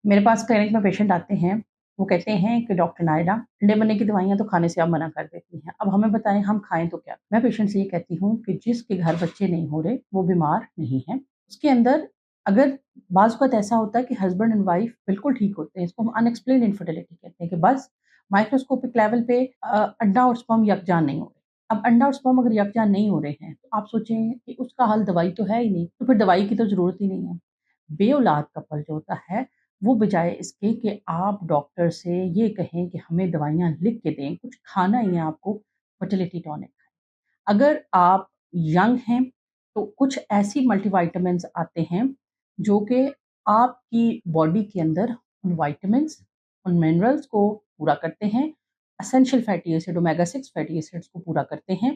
میرے پاس کلینک میں پیشنٹ آتے ہیں، وہ کہتے ہیں کہ ڈاکٹر نائلہ انڈے بننے کی دوائیاں تو کھانے سے آپ منع کر دیتی ہیں، اب ہمیں بتائیں ہم کھائیں تو کیا؟ میں پیشنٹ سے یہ کہتی ہوں کہ جس کے گھر بچے نہیں ہو رہے وہ بیمار نہیں ہے، اس کے اندر اگر بعض اوقات ایسا ہوتا ہے کہ ہسبینڈ اینڈ وائف بالکل ٹھیک ہوتے ہیں، اس کو ہم ان ایکسپلینڈ انفرٹیلٹی کہتے ہیں کہ بس مائکروسکوپک لیول پہ انڈا اور سپرم یکجان نہیں ہو رہے۔ اب انڈا اور سپرم اگر یکجان نہیں ہو رہے ہیں تو آپ سوچیں کہ اس کا حل دوائی تو ہے ہی نہیں، تو پھر دوائی کی تو ضرورت ہی نہیں ہے۔ بے اولاد کپل جو ہوتا ہے وہ بجائے اس کے کہ آپ ڈاکٹر سے یہ کہیں کہ ہمیں دوائیاں لکھ کے دیں، کچھ کھانا ہی ہے آپ کو فرٹیلیٹی ٹونک۔ اگر آپ ینگ ہیں تو کچھ ایسی ملٹی وائٹامنس آتے ہیں جو کہ آپ کی باڈی کے اندر ان وائٹامنس ان منرلز کو پورا کرتے ہیں، essential fatty acid omega 6 fatty acids کو پورا کرتے ہیں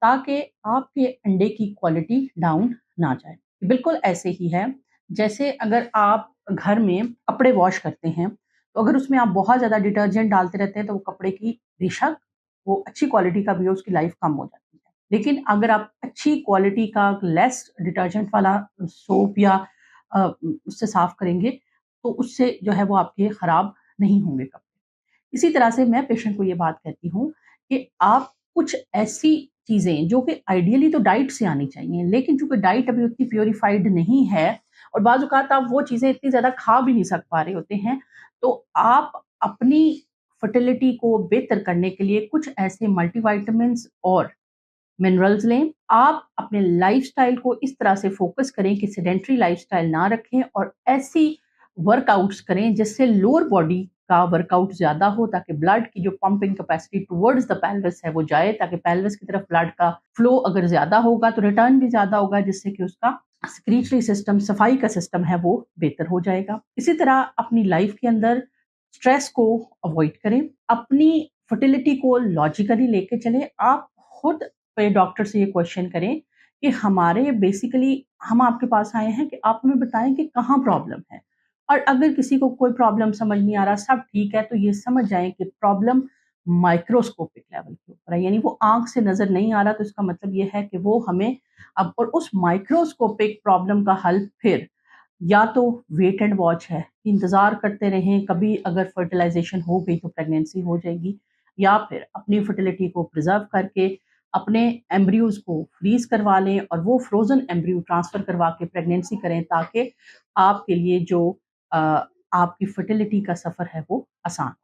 تاکہ آپ کے انڈے کی کوالٹی ڈاؤن نہ جائے۔ بالکل ایسے ہی ہے جیسے اگر آپ گھر میں کپڑے واش کرتے ہیں تو اگر اس میں آپ بہت زیادہ ڈٹرجنٹ ڈالتے رہتے ہیں تو وہ کپڑے کی بے شک وہ اچھی کوالٹی کا بھی ہے، اس کی لائف کم ہو جاتی ہے، لیکن اگر آپ اچھی کوالٹی کا لیس ڈٹرجنٹ والا سوپ یا اس سے صاف کریں گے تو اس سے جو ہے وہ آپ کے خراب نہیں ہوں گے کپڑے۔ اسی طرح سے میں پیشنٹ کو یہ بات کہتی ہوں کہ آپ کچھ ایسی چیزیں جو کہ آئیڈیلی تو ڈائٹ سے آنی چاہیے، لیکن چونکہ ڈائٹ ابھی اتنی پیوریفائڈ نہیں ہے اور بعض اوقات آپ وہ چیزیں اتنی زیادہ کھا بھی نہیں سک پا رہے ہوتے ہیں، تو آپ اپنی فرٹیلیٹی کو بہتر کرنے کے لیے کچھ ایسے ملٹی وائٹامنس اور منرلز لیں۔ آپ اپنے لائف سٹائل کو اس طرح سے فوکس کریں کہ سیڈنٹری لائف سٹائل نہ رکھیں اور ایسی ورک آؤٹس کریں جس سے لوور باڈی کا ورک آؤٹ زیادہ ہو تاکہ بلڈ کی جو پمپنگ کیپیسٹی ٹورڈز دا پیلوس ہے وہ جائے، تاکہ پیلوس کی طرف بلڈ کا فلو اگر زیادہ ہوگا تو ریٹرن بھی زیادہ ہوگا، جس سے کہ اس کا سکریٹری سسٹم، صفائی کا سسٹم ہے وہ بہتر ہو جائے گا۔ اسی طرح اپنی لائف کے اندر سٹریس کو اوائڈ کریں، اپنی فرٹیلیٹی کو لاجیکلی لے کے چلیں۔ آپ خود پہ ڈاکٹر سے یہ کوشچن کریں کہ ہمارے بیسیکلی ہم آپ کے پاس آئے ہیں کہ آپ ہمیں بتائیں کہ کہاں پرابلم ہے، اور اگر کسی کو کوئی پرابلم سمجھ نہیں آ رہا، سب ٹھیک ہے، تو یہ سمجھ جائیں کہ پرابلم مائکروسکوپک لیول کے اوپر ہے، یعنی وہ آنکھ سے نظر نہیں آ رہا، تو اس کا مطلب یہ ہے کہ وہ ہمیں اب اور اس مائکروسکوپک پرابلم کا حل پھر یا تو ویٹ اینڈ واچ ہے، انتظار کرتے رہیں، کبھی اگر فرٹیلائزیشن ہو گئی تو پریگنینسی ہو جائے گی، یا پھر اپنی فرٹیلیٹی کو پرزرو کر کے اپنے ایمبریوز کو فریز کروا لیں اور وہ فروزن ایمبریو ٹرانسفر کروا کے پریگنینسی کریں تاکہ آپ کے لیے جو آپ کی فرٹیلیٹی کا سفر ہے وہ آسان ہو۔